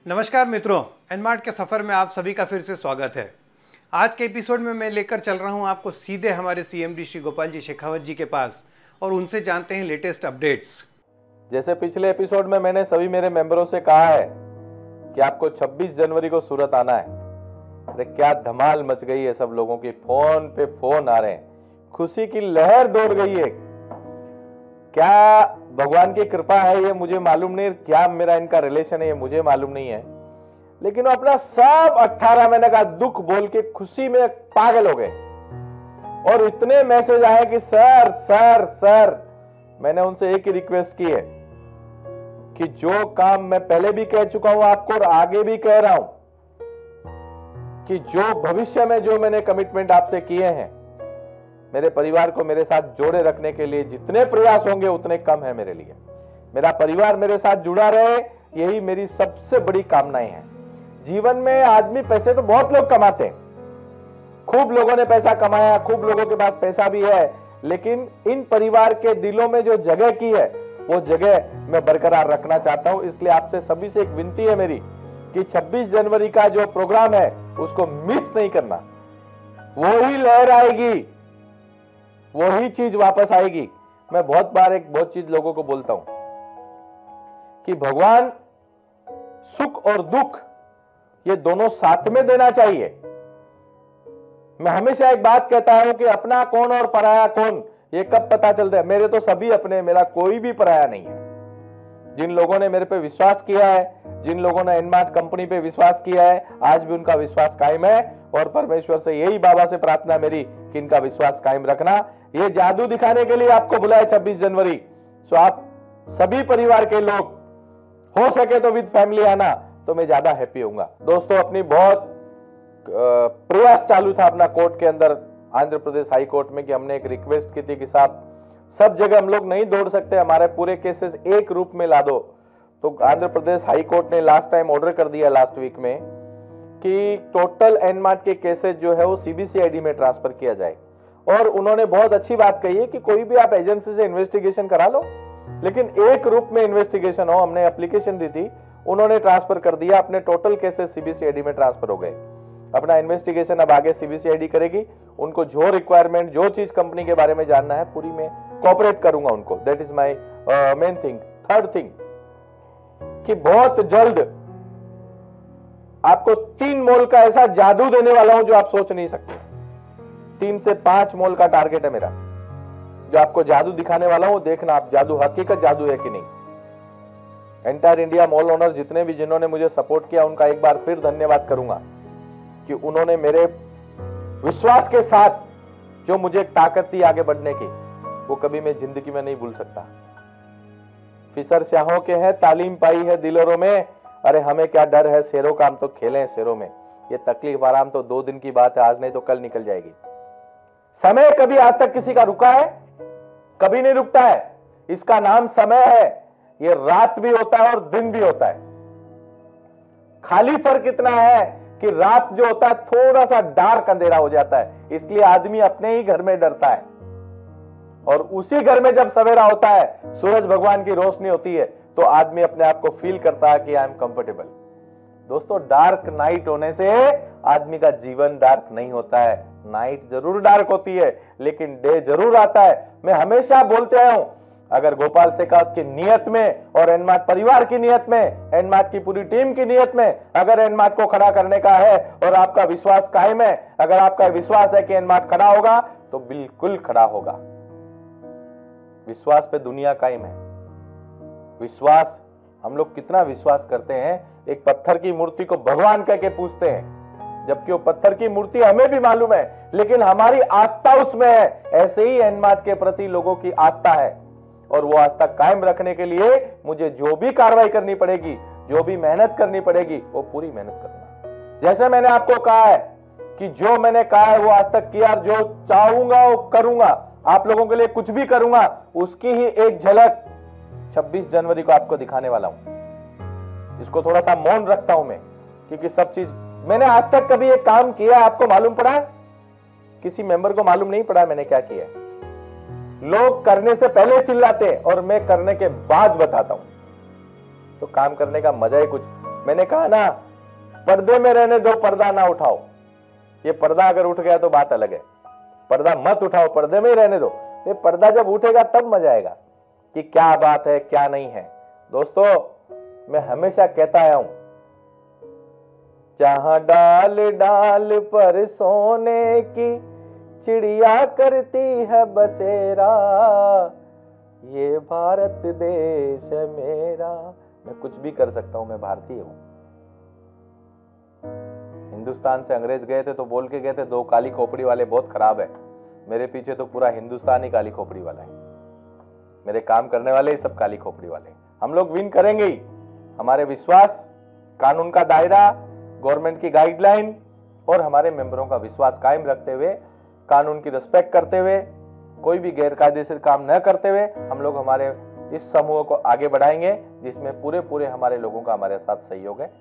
नमस्कार मित्रों, एनमार्ट के सफ़र में आप सभी का फिर से स्वागत है। आज के एपिसोड में मैं लेकर चल रहा हूं आपको सीधे हमारे सीएमडी श्री गोपाल जी शेखावत जी के पास और उनसे जानते हैं लेटेस्ट अपडेट्स। जैसे पिछले एपिसोड में मैंने सभी मेरे मेंबरों से कहा है कि आपको 26 जनवरी को सूरत आना है। अरे क्या धमाल मच गई है, सब लोगों की फोन पे फोन आ रहे हैं, खुशी की लहर दौड़ गई है। क्या भगवान की कृपा है ये मुझे मालूम नहीं, क्या मेरा इनका रिलेशन है ये मुझे मालूम नहीं है, लेकिन वो अपना सब 18 महीने का दुख बोल के खुशी में पागल हो गए। और इतने मैसेज आए कि सर सर सर, मैंने उनसे एक ही रिक्वेस्ट की है कि जो काम मैं पहले भी कह चुका हूं आपको और आगे भी कह रहा हूं कि जो भविष्य में जो मैंने कमिटमेंट आपसे किए हैं, मेरे परिवार को मेरे साथ जोड़े रखने के लिए जितने प्रयास होंगे उतने कम है मेरे लिए। मेरा परिवार मेरे साथ जुड़ा रहे, यही मेरी सबसे बड़ी कामनाएं हैं। जीवन में आदमी पैसे तो बहुत लोग कमाते हैं, खूब लोगों ने पैसा कमाया, खूब लोगों के पास पैसा भी है, लेकिन इन परिवार के दिलों में जो जगह की है वो जगह मैं बरकरार रखना चाहता हूं। इसलिए आपसे सभी से एक विनती है मेरी कि 26 जनवरी का जो प्रोग्राम है उसको मिस नहीं करना। वही लहर आएगी, वही चीज वापस आएगी। मैं बहुत बार एक बहुत चीज लोगों को बोलता हूं कि भगवान सुख और दुख ये दोनों साथ में देना चाहिए। मैं हमेशा एक बात कहता हूं कि अपना कौन और पराया कौन ये कब पता चलता है। मेरे तो सभी अपने, मेरा कोई भी पराया नहीं है। जिन लोगों ने मेरे पे विश्वास किया है, जिन लोगों ने एनमार्ट कंपनी पे विश्वास किया है, आज भी उनका विश्वास कायम है और परमेश्वर से यही बाबा से प्रार्थना मेरी कि इनका विश्वास कायम रखना। ये जादू दिखाने के लिए आपको बुलाया 26 जनवरी। सो आप सभी परिवार के लोग हो सके तो विद फैमिली आना तो मैं ज्यादा हैप्पी होऊंगा। दोस्तों, अपनी बहुत प्रयास चालू था अपना कोर्ट के अंदर, आंध्र प्रदेश हाई कोर्ट में, कि हमने एक रिक्वेस्ट की थी कि साहब सब जगह हम लोग नहीं दौड़ सकते, हमारे पूरे केसेस एक रूप में ला दो। तो आंध्र प्रदेश हाई कोर्ट ने लास्ट टाइम ऑर्डर कर दिया लास्ट वीक में कि टोटल एनमार्ट के केसेस जो है वो सीबीसीआईडी में ट्रांसफर किया जाए। और उन्होंने बहुत अच्छी बात कही है कि कोई भी आप एजेंसी से इन्वेस्टिगेशन करा लो, लेकिन एक रूप में इन्वेस्टिगेशन हो। हमने एप्लीकेशन दी थी, उन्होंने ट्रांसफर कर दिया, अपने टोटल केसेस सीबीसीआईडी में ट्रांसफर हो गए। अपना इन्वेस्टिगेशन अब आगे सीबीसीआईडी करेगी। उनको जो रिक्वायरमेंट, जो चीज कंपनी के बारे में जानना है पूरी मैं कोऑपरेट करूंगा उनको। That is my main thing. Third thing कि बहुत जल्द आपको 3 मॉल का ऐसा जादू देने वाला हूं जो आप सोच नहीं सकते। 3 से 5 मॉल का टारगेट है मेरा, जो आपको जादू दिखाने वाला हूं। देखना आप जादू हकीकत जादू है कि नहीं। एंटायर इंडिया मॉल ओनर जितने भी जिन्होंने मुझे सपोर्ट किया उनका एक बार फिर धन्यवाद करूंगा कि उन्होंने मेरे विश्वास के साथ जो मुझे ताकत दी आगे बढ़ने की, वो कभी मैं जिंदगी में नहीं भूल सकता। फिसर शाहों के हैं, तालीम पाई है दिलों में, अरे हमें क्या डर है शेरों का, हम तो खेले हैं शेरों में। ये तकलीफ आराम तो 2 दिन की बात है, आज नहीं तो कल निकल जाएगी। समय कभी आज तक किसी का रुका है? कभी नहीं रुकता है। इसका नाम समय है। ये रात भी होता है और दिन भी होता है। खाली फर्क इतना है कि रात जो होता है थोड़ा सा डार्क अंधेरा हो जाता है, इसलिए आदमी अपने ही घर में डरता है। और उसी घर में जब सवेरा होता है, सूरज भगवान की रोशनी होती है, तो आदमी अपने आप को फील करता है कि आई एम कंफर्टेबल। दोस्तों, डार्क नाइट होने से आदमी का जीवन डार्क नहीं होता है। नाइट जरूर डार्क होती है, लेकिन डे जरूर आता है। मैं हमेशा बोलते आया हूं, अगर गोपाल शेखावत की नियत में और एनमार्ट परिवार की नियत में, एनमार्ट की पूरी टीम की नियत में अगर एनमार्ट को खड़ा करने का है और आपका विश्वास कायम है, अगर आपका विश्वास है कि एनमार्ट खड़ा होगा, तो बिल्कुल खड़ा होगा। विश्वास पे दुनिया कायम है। विश्वास, हम लोग कितना विश्वास करते हैं, एक पत्थर की मूर्ति को भगवान कह के पूछते हैं, जबकि वो पत्थर की मूर्ति हमें भी मालूम है, लेकिन हमारी आस्था उसमें है। ऐसे ही एनमार्ट के प्रति लोगों की आस्था है, और वो आस्था कायम रखने के लिए मुझे जो भी कार्रवाई करनी पड़ेगी, जो भी मेहनत करनी पड़ेगी, वो पूरी मेहनत करना। जैसे मैंने आपको कहा है कि जो मैंने कहा है वो आज तक किया, जो चाहूंगा वो करूंगा, आप लोगों के लिए कुछ भी करूंगा, उसकी ही एक झलक 26 जनवरी को आपको दिखाने वाला हूं। इसको थोड़ा सा मौन रखता हूं मैं, क्योंकि सब चीज मैंने आज तक कभी एक काम किया आपको मालूम पड़ा? किसी मेंबर को मालूम नहीं पड़ा मैंने क्या किया। लोग करने से पहले चिल्लाते और मैं करने के बाद बताता हूं। तो काम करने का मजा ही कुछ मैंने कहा ना, पर्दे में रहने दो, पर्दा ना उठाओ। ये पर्दा अगर उठ गया तो बात अलग है, पर्दा मत उठाओ, पर्दे में ही रहने दो। ये पर्दा जब उठेगा तब मजा आएगा कि क्या बात है क्या नहीं है। दोस्तों, मैं हमेशा कहता आया हूं, जहां डाल डाल पर सोने की चिड़िया करती है बसेरा, ये भारत देश है मेरा। मैं कुछ भी कर सकता हूं, मैं भारतीय हूं। हिंदुस्तान से अंग्रेज गए थे तो बोल के गए थे, दो काली खोपड़ी वाले बहुत खराब है। मेरे पीछे तो पूरा हिंदुस्तान ही काली खोपड़ी वाला है। मेरे काम करने वाले ही सब काली खोपड़ी वाले हैं। हम लोग विन करेंगे ही। हमारे विश्वास, कानून का दायरा, गवर्नमेंट की गाइडलाइन और हमारे मेंबरों का विश्वास कायम रखते हुए, कानून की रिस्पेक्ट करते हुए, कोई भी गैरकायदेसर काम न करते हुए हम लोग हमारे इस समूह को आगे बढ़ाएंगे, जिसमें पूरे हमारे लोगों का हमारे साथ सहयोग है।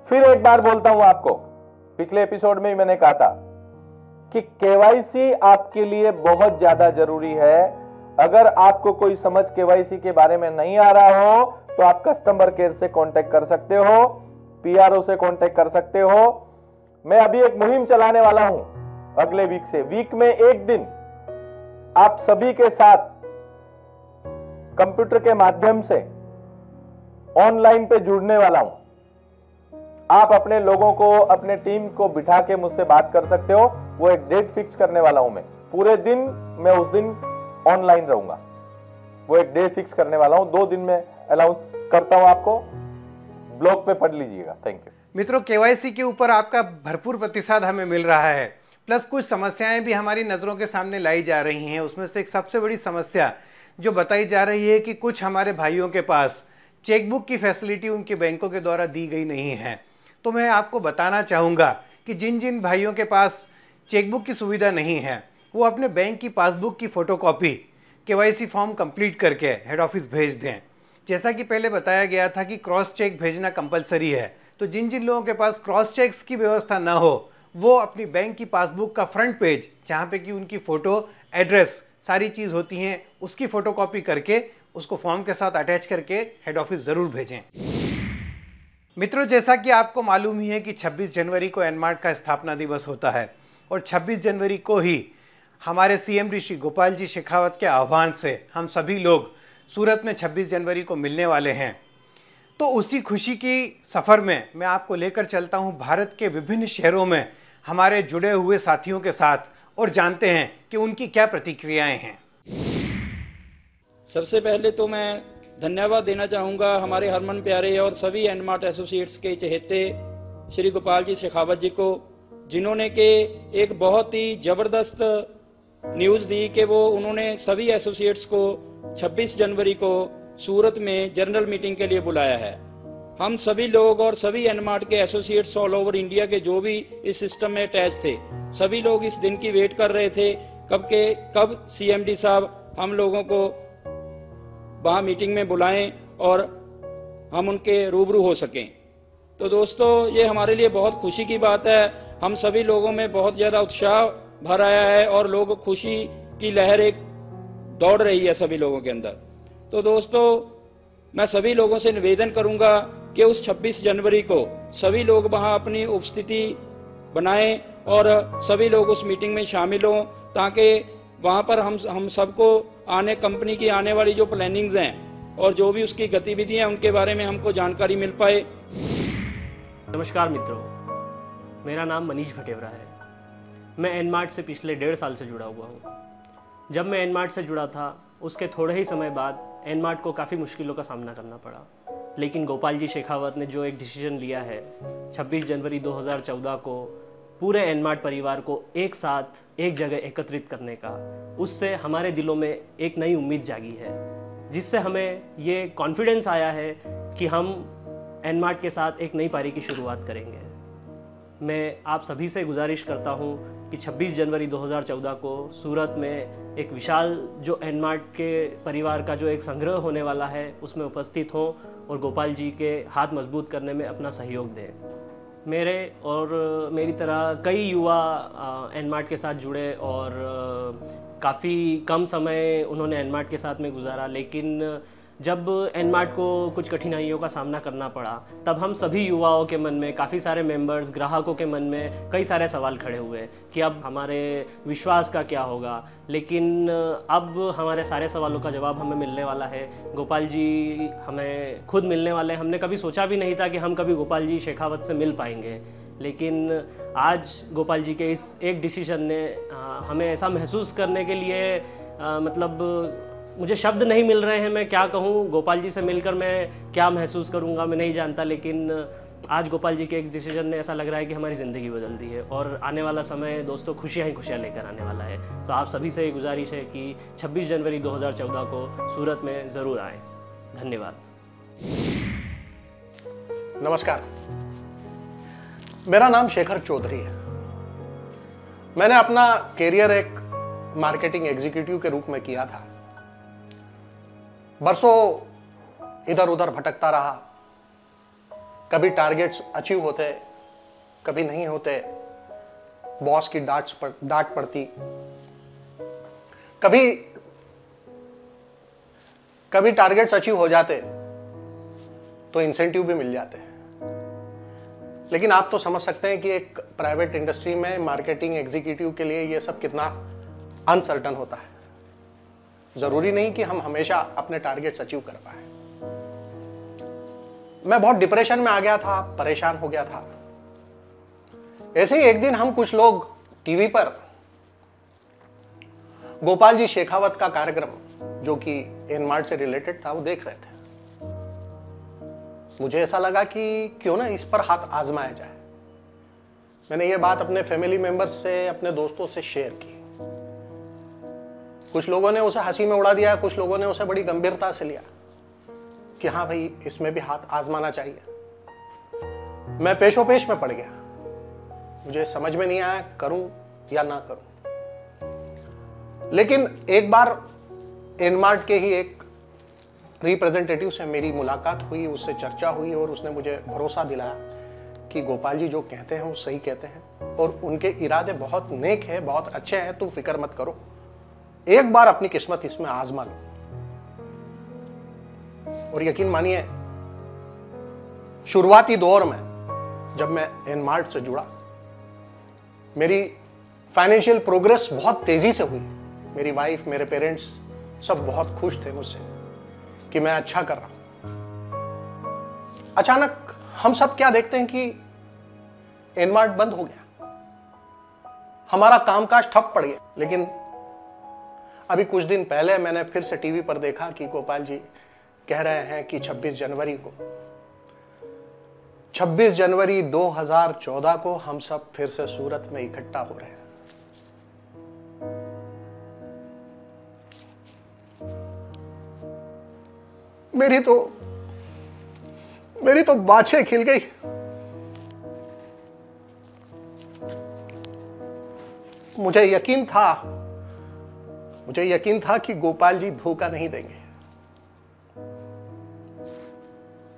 फिर एक बार बोलता हूं आपको, पिछले एपिसोड में ही मैंने कहा था कि केवाईसी आपके लिए बहुत ज्यादा जरूरी है। अगर आपको कोई समझ केवाईसी के बारे में नहीं आ रहा हो तो आप कस्टमर केयर से कांटेक्ट कर सकते हो, पीआरओ से कांटेक्ट कर सकते हो। मैं अभी एक मुहिम चलाने वाला हूं अगले वीक से। वीक में एक दिन आप सभी के साथ कंप्यूटर के माध्यम से ऑनलाइन पे जुड़ने वाला हूं। आप अपने लोगों को, अपने टीम को बिठा के मुझसे बात कर सकते हो। वो एक डेट फिक्स करने वाला हूं मैं। पूरे दिन मैं उस दिन ऑनलाइन रहूंगा। वो एक डे फिक्स करने वाला हूं। 2 दिन में अनाउंस करता हूं, आपको ब्लॉग पे पढ़ लीजिएगा। थैंक यू मित्रों, केवाईसी के ऊपर आपका भरपूर प्रतिसाद हमें मिल रहा है, प्लस कुछ समस्याएं भी हमारी नज़रों के सामने लाई जा रही हैं। उसमें से एक सबसे बड़ी समस्या जो बताई जा रही है कि कुछ हमारे भाइयों के पास चेकबुक की फैसिलिटी उनके बैंकों के द्वारा दी गई नहीं है। तो मैं आपको बताना चाहूँगा कि जिन जिन भाइयों के पास चेकबुक की सुविधा नहीं है, वो अपने बैंक की पासबुक की फ़ोटोकॉपी केवाईसी फॉर्म कंप्लीट करके हेड ऑफिस भेज दें। जैसा कि पहले बताया गया था कि क्रॉस चेक भेजना कंपलसरी है, तो जिन जिन लोगों के पास क्रॉस चेक्स की व्यवस्था ना हो, वो अपनी बैंक की पासबुक का फ्रंट पेज, जहाँ पे कि उनकी फ़ोटो, एड्रेस, सारी चीज़ होती हैं, उसकी फ़ोटोकॉपी करके उसको फॉर्म के साथ अटैच करके हेड ऑफिस ज़रूर भेजें। मित्रों, जैसा कि आपको मालूम ही है कि 26 जनवरी को एनमार्ट का स्थापना दिवस होता है और 26 जनवरी को ही हमारे सीएम श्री गोपाल जी शेखावत के आह्वान से हम सभी लोग सूरत में 26 जनवरी को मिलने वाले हैं। तो उसी खुशी की सफ़र में मैं आपको लेकर चलता हूं भारत के विभिन्न शहरों में हमारे जुड़े हुए साथियों के साथ और जानते हैं कि उनकी क्या प्रतिक्रियाएं हैं। सबसे पहले तो मैं धन्यवाद देना चाहूँगा हमारे हरमन प्यारे और सभी एनमार्ट एसोसिएट्स के चहेते श्री गोपाल जी शेखावत जी को, जिन्होंने के एक बहुत ही ज़बरदस्त न्यूज़ दी कि वो उन्होंने सभी एसोसिएट्स को 26 जनवरी को सूरत में जनरल मीटिंग के लिए बुलाया है। हम सभी लोग और सभी एनमार्ट के एसोसिएट्स ऑल ओवर इंडिया के जो भी इस सिस्टम में अटैच थे, सभी लोग इस दिन की वेट कर रहे थे कब सीएमडी साहब हम लोगों को वहाँ मीटिंग में बुलाएं और हम उनके रूबरू हो सकें। तो दोस्तों, ये हमारे लिए बहुत खुशी की बात है। हम सभी लोगों में बहुत ज़्यादा उत्साह भर आया है और लोग खुशी की लहर एक दौड़ रही है सभी लोगों के अंदर। तो दोस्तों, मैं सभी लोगों से निवेदन करूंगा कि उस 26 जनवरी को सभी लोग वहां अपनी उपस्थिति बनाएं और सभी लोग उस मीटिंग में शामिल हों, ताकि वहां पर हम सबको कंपनी की आने वाली जो प्लानिंग्स हैं और जो भी उसकी गतिविधियां हैं उनके बारे में हमको जानकारी मिल पाए। नमस्कार मित्रों, मेरा नाम मनीष भटेवरा है। मैं एनमार्ट से पिछले 1.5 साल से जुड़ा हुआ हूँ। जब मैं एनमार्ट से जुड़ा था उसके थोड़े ही समय बाद एनमार्ट को काफ़ी मुश्किलों का सामना करना पड़ा, लेकिन गोपाल जी शेखावत ने जो एक डिसीजन लिया है 26 जनवरी 2014 को पूरे एनमार्ट परिवार को एक साथ एक जगह एकत्रित करने का, उससे हमारे दिलों में एक नई उम्मीद जागी है, जिससे हमें ये कॉन्फिडेंस आया है कि हम एनमार्ट के साथ एक नई पारी की शुरुआत करेंगे। मैं आप सभी से गुजारिश करता हूं कि 26 जनवरी 2014 को सूरत में एक विशाल जो एनमार्ट के परिवार का जो एक संग्रह होने वाला है उसमें उपस्थित हों और गोपाल जी के हाथ मजबूत करने में अपना सहयोग दें। मेरे और मेरी तरह कई युवा एनमार्ट के साथ जुड़े और काफ़ी कम समय उन्होंने एनमार्ट के साथ में गुजारा, लेकिन जब एनमार्ट को कुछ कठिनाइयों का सामना करना पड़ा, तब हम सभी युवाओं के मन में, काफ़ी सारे मेंबर्स, ग्राहकों के मन में कई सारे सवाल खड़े हुए कि अब हमारे विश्वास का क्या होगा। लेकिन अब हमारे सारे सवालों का जवाब हमें मिलने वाला है। गोपाल जी हमें खुद मिलने वाले हैं। हमने कभी सोचा भी नहीं था कि हम कभी गोपाल जी शेखावत से मिल पाएंगे, लेकिन आज गोपाल जी के इस एक डिसीजन ने हमें ऐसा महसूस करने के लिए मतलब मुझे शब्द नहीं मिल रहे हैं, मैं क्या कहूँ। गोपाल जी से मिलकर मैं क्या महसूस करूँगा मैं नहीं जानता, लेकिन आज गोपाल जी के एक डिसीजन ने ऐसा लग रहा है कि हमारी ज़िंदगी बदल दी है। और आने वाला समय दोस्तों खुशियाँ ही खुशियाँ लेकर आने वाला है। तो आप सभी से ये गुजारिश है कि 26 जनवरी 2014 को सूरत में ज़रूर आएँ। धन्यवाद। नमस्कार, मेरा नाम शेखर चौधरी है। मैंने अपना कैरियर एक मार्केटिंग एग्जीक्यूटिव के रूप में किया था। बरसों इधर उधर भटकता रहा। कभी टारगेट्स अचीव होते, कभी नहीं होते, बॉस की डांट पड़ती, कभी टारगेट्स अचीव हो जाते तो इंसेंटिव भी मिल जाते। लेकिन आप तो समझ सकते हैं कि एक प्राइवेट इंडस्ट्री में मार्केटिंग एग्जीक्यूटिव के लिए ये सब कितना अनसर्टन होता है। जरूरी नहीं कि हम हमेशा अपने टारगेट्स अचीव कर पाए। मैं बहुत डिप्रेशन में आ गया था, परेशान हो गया था। ऐसे ही एक दिन हम कुछ लोग टीवी पर गोपाल जी शेखावत का कार्यक्रम, जो कि एनमार्ट से रिलेटेड था, वो देख रहे थे। मुझे ऐसा लगा कि क्यों ना इस पर हाथ आजमाया जाए। मैंने ये बात अपने फैमिली मेंबर्स से, अपने दोस्तों से शेयर की। कुछ लोगों ने उसे हंसी में उड़ा दिया, कुछ लोगों ने उसे बड़ी गंभीरता से लिया कि हाँ भाई, इसमें भी हाथ आजमाना चाहिए। मैं पेशोपेश में पड़ गया। मुझे समझ में नहीं आया करूं या ना करूं। लेकिन एक बार एनमार्ट के ही एक रिप्रेजेंटेटिव से मेरी मुलाकात हुई, उससे चर्चा हुई और उसने मुझे भरोसा दिलाया कि गोपाल जी जो कहते हैं वो सही कहते हैं और उनके इरादे बहुत नेक है, बहुत अच्छे हैं, तुम फिक्र मत करो, एक बार अपनी किस्मत इसमें आजमा लो। और यकीन मानिए, शुरुआती दौर में जब मैं एनमार्ट से जुड़ा, मेरी फाइनेंशियल प्रोग्रेस बहुत तेजी से हुई। मेरी वाइफ, मेरे पेरेंट्स सब बहुत खुश थे मुझसे कि मैं अच्छा कर रहा हूं। अचानक हम सब क्या देखते हैं कि एनमार्ट बंद हो गया, हमारा कामकाज ठप पड़ गया। लेकिन अभी कुछ दिन पहले मैंने फिर से टीवी पर देखा कि गोपाल जी कह रहे हैं कि 26 जनवरी 2014 को हम सब फिर से सूरत में इकट्ठा हो रहे हैं। मेरी तो बाछें खिल गई। मुझे यकीन था कि गोपाल जी धोखा नहीं देंगे।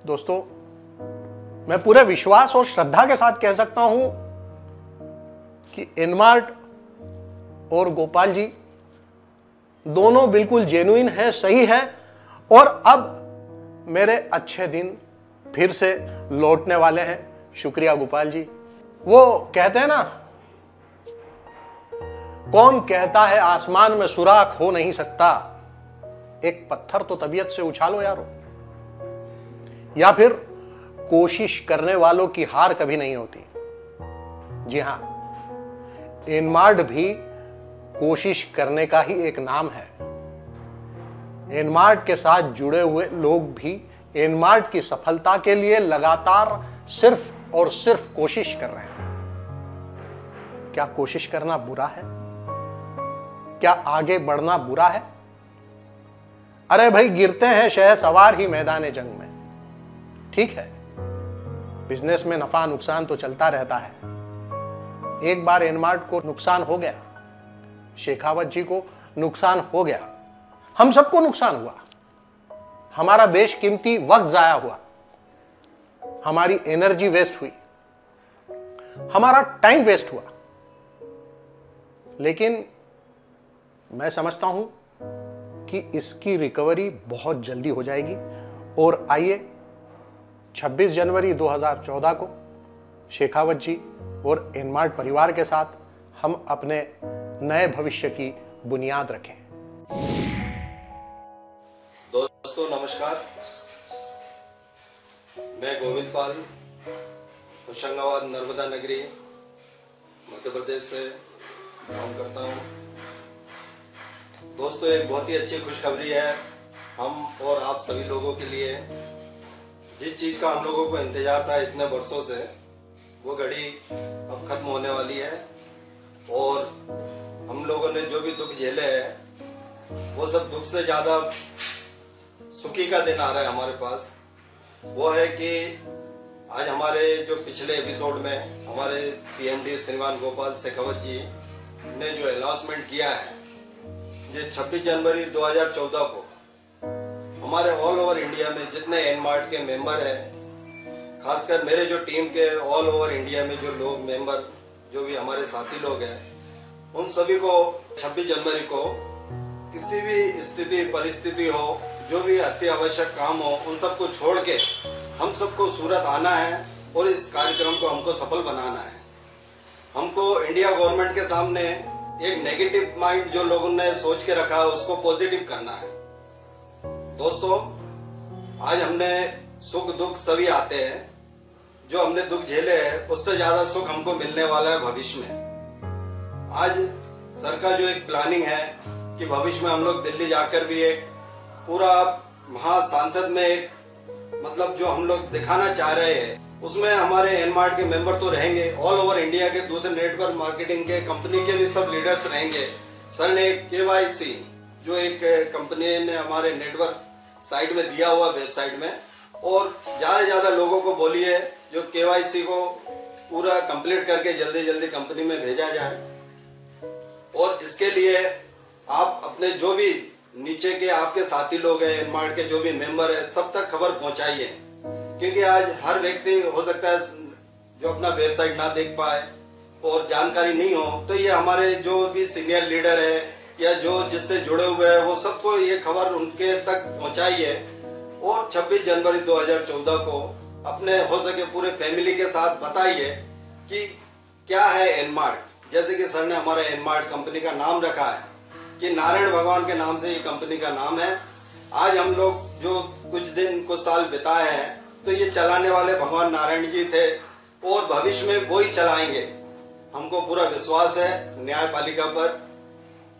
दोस्तों, मैं पूरे विश्वास और श्रद्धा के साथ कह सकता हूं कि एनमार्ट और गोपाल जी दोनों बिल्कुल जेन्युइन है, सही है, और अब मेरे अच्छे दिन फिर से लौटने वाले हैं। शुक्रिया गोपाल जी। वो कहते हैं ना, कौन कहता है आसमान में सुराख हो नहीं सकता, एक पत्थर तो तबीयत से उछालो यारो। या फिर कोशिश करने वालों की हार कभी नहीं होती। जी हां, एनमार्ट भी कोशिश करने का ही एक नाम है। एनमार्ट के साथ जुड़े हुए लोग भी एनमार्ट की सफलता के लिए लगातार सिर्फ और सिर्फ कोशिश कर रहे हैं। क्या कोशिश करना बुरा है? क्या आगे बढ़ना बुरा है? अरे भाई, गिरते हैं शहसवार ही मैदान जंग में। ठीक है, बिजनेस में नफा नुकसान तो चलता रहता है। एक बार एनमार्ट को नुकसान हो गया, शेखावत जी को नुकसान हो गया, हम सबको नुकसान हुआ। हमारा बेशकीमती वक्त जाया हुआ, हमारी एनर्जी वेस्ट हुई, हमारा टाइम वेस्ट हुआ। लेकिन मैं समझता हूं कि इसकी रिकवरी बहुत जल्दी हो जाएगी। और आइए 26 जनवरी 2014 को शेखावत जी और एनमार्ट परिवार के साथ हम अपने नए भविष्य की बुनियाद रखें। दोस्तों नमस्कार, मैं गोविंद पाल होशंगाबाद नर्मदा नगरी मध्य प्रदेश से बिलोंग करता हूँ। दोस्तों एक बहुत ही अच्छी खुशखबरी है हम और आप सभी लोगों के लिए। जिस चीज़ का हम लोगों को इंतजार था इतने वर्षों से, वो घड़ी अब खत्म होने वाली है और हम लोगों ने जो भी दुख झेले हैं वो सब दुख से ज़्यादा सुखी का दिन आ रहा है हमारे पास। वो है कि आज हमारे जो पिछले एपिसोड में हमारे CMD श्रीमान गोपाल शेखावत जी ने जो अनाउंसमेंट किया है, जो 26 जनवरी 2014 को हमारे ऑल ओवर इंडिया में जितने एनमार्ट के मेंबर हैं, खासकर मेरे जो टीम के ऑल ओवर इंडिया में जो लोग मेंबर जो भी हमारे साथी लोग हैं, उन सभी को 26 जनवरी को किसी भी स्थिति परिस्थिति हो, जो भी अति आवश्यक काम हो, उन सबको छोड़ के हम सबको सूरत आना है और इस कार्यक्रम को हमको सफल बनाना है। हमको इंडिया गवर्नमेंट के सामने एक नेगेटिव माइंड जो लोगों ने सोच के रखा है उसको पॉजिटिव करना है। दोस्तों आज हमने सुख दुख सभी आते हैं, जो हमने दुख झेले हैं उससे ज्यादा सुख हमको मिलने वाला है भविष्य में। आज सर का जो एक प्लानिंग है कि भविष्य में हम लोग दिल्ली जाकर भी एक पूरा महासंसद में एक मतलब जो हम लोग दिखाना चाह रहे हैं, उसमें हमारे एनमार्ट के मेंबर तो रहेंगे, ऑल ओवर इंडिया के दूसरे नेटवर्क मार्केटिंग के कंपनी के भी सब लीडर्स रहेंगे। सर ने KYC जो एक कंपनी ने हमारे नेटवर्क साइट में दिया हुआ वेबसाइट में, और ज़्यादा से ज़्यादा लोगों को बोलिए जो KYC को पूरा कंप्लीट करके जल्दी जल्दी कंपनी में भेजा जाए। और इसके लिए आप अपने जो भी नीचे के आपके साथी लोग हैं, एनमार्ट के जो भी मेंबर है, सब तक खबर पहुंचाइए, क्योंकि आज हर व्यक्ति हो सकता है जो अपना वेबसाइट ना देख पाए और जानकारी नहीं हो, तो ये हमारे जो भी सीनियर लीडर है या जो जिससे जुड़े हुए हैं वो सबको ये खबर उनके तक पहुंचाइए। और 26 जनवरी 2014 को अपने हो सके पूरे फैमिली के साथ बताइए कि क्या है एनमार्ट। जैसे कि सर ने हमारा एनमार्ट कंपनी का नाम रखा है कि नारायण भगवान के नाम से ये कंपनी का नाम है। आज हम लोग जो कुछ साल बिताए हैं तो ये चलाने वाले भगवान नारायण जी थे और भविष्य में वो ही चलाएंगे। हमको पूरा विश्वास है न्यायपालिका पर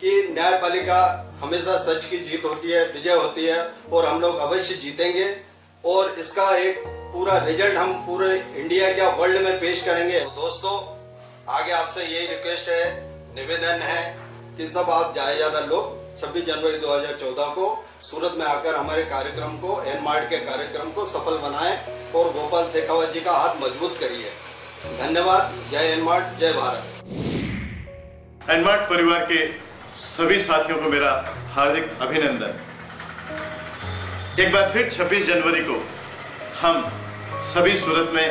कि न्यायपालिका हमेशा सच की जीत होती है, विजय होती है और हम लोग अवश्य जीतेंगे। और इसका एक पूरा रिजल्ट हम पूरे इंडिया या वर्ल्ड में पेश करेंगे। तो दोस्तों आगे आपसे यही रिक्वेस्ट है, निवेदन है कि सब आप ज्यादा लोग 26 जनवरी 2014 को सूरत में आकर हमारे कार्यक्रम को, एनमार्ट के कार्यक्रम को सफल बनाएं और गोपाल शेखावत जी का हाथ मजबूत करिए। धन्यवाद। जय एनमार्ट, जय भारत। एनमार्ट परिवार के सभी साथियों को मेरा हार्दिक अभिनंदन। एक बार फिर 26 जनवरी को हम सभी सूरत में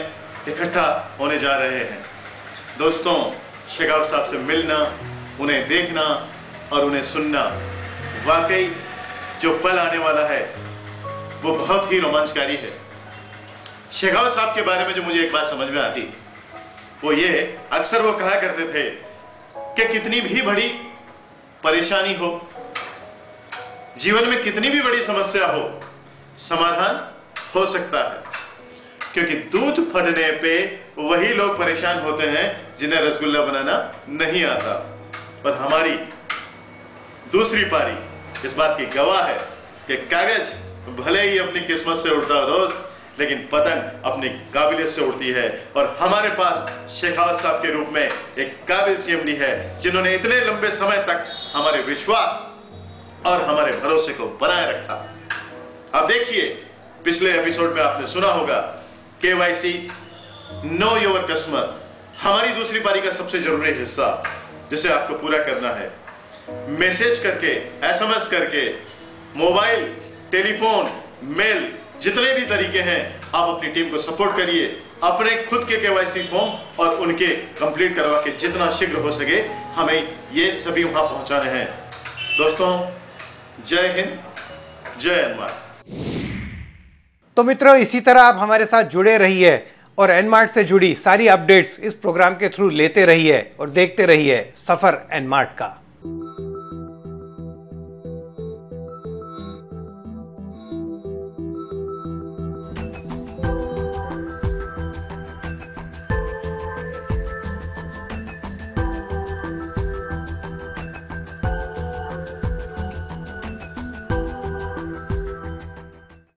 इकट्ठा होने जा रहे हैं। दोस्तों, शेखावत साहब से मिलना, उन्हें देखना और उन्हें सुनना, वाकई जो पल आने वाला है वो बहुत ही रोमांचकारी है। शेखावत साहब के बारे में जो मुझे एक बात समझ में आती वो ये, अक्सर वो कहा करते थे कि कितनी भी बड़ी परेशानी हो, जीवन में कितनी भी बड़ी समस्या हो, समाधान हो सकता है, क्योंकि दूध फटने पे वही लोग परेशान होते हैं जिन्हें रसगुल्ला बनाना नहीं आता। पर हमारी दूसरी पारी इस बात की गवाह है कि कागज भले ही अपनी किस्मत से उड़ता हो दोस्त, लेकिन पतंग अपनी काबिलियत से उड़ती है। और हमारे पास शेखावत साहब के रूप में एक काबिल CMD है जिन्होंने इतने लंबे समय तक हमारे विश्वास और हमारे भरोसे को बनाए रखा। अब देखिए, पिछले एपिसोड में आपने सुना होगा KYC नो योर कस्टमर, हमारी दूसरी पारी का सबसे जरूरी हिस्सा जिसे आपको पूरा करना है। मैसेज करके, SMS करके, मोबाइल, टेलीफोन, मेल, जितने भी तरीके हैं आप अपनी टीम को सपोर्ट करिए। अपने खुद के KYC फॉर्म और उनके कंप्लीट करवा के जितना शीघ्र हो सके हमें ये सभी वहां पहुंचाने हैं। दोस्तों, जय हिंद, जय एनमार्ट। तो मित्रों, इसी तरह आप हमारे साथ जुड़े रहिए और एनमार्ट से जुड़ी सारी अपडेट्स इस प्रोग्राम के थ्रू लेते रहिए और देखते रहिए सफर एनमार्ट का।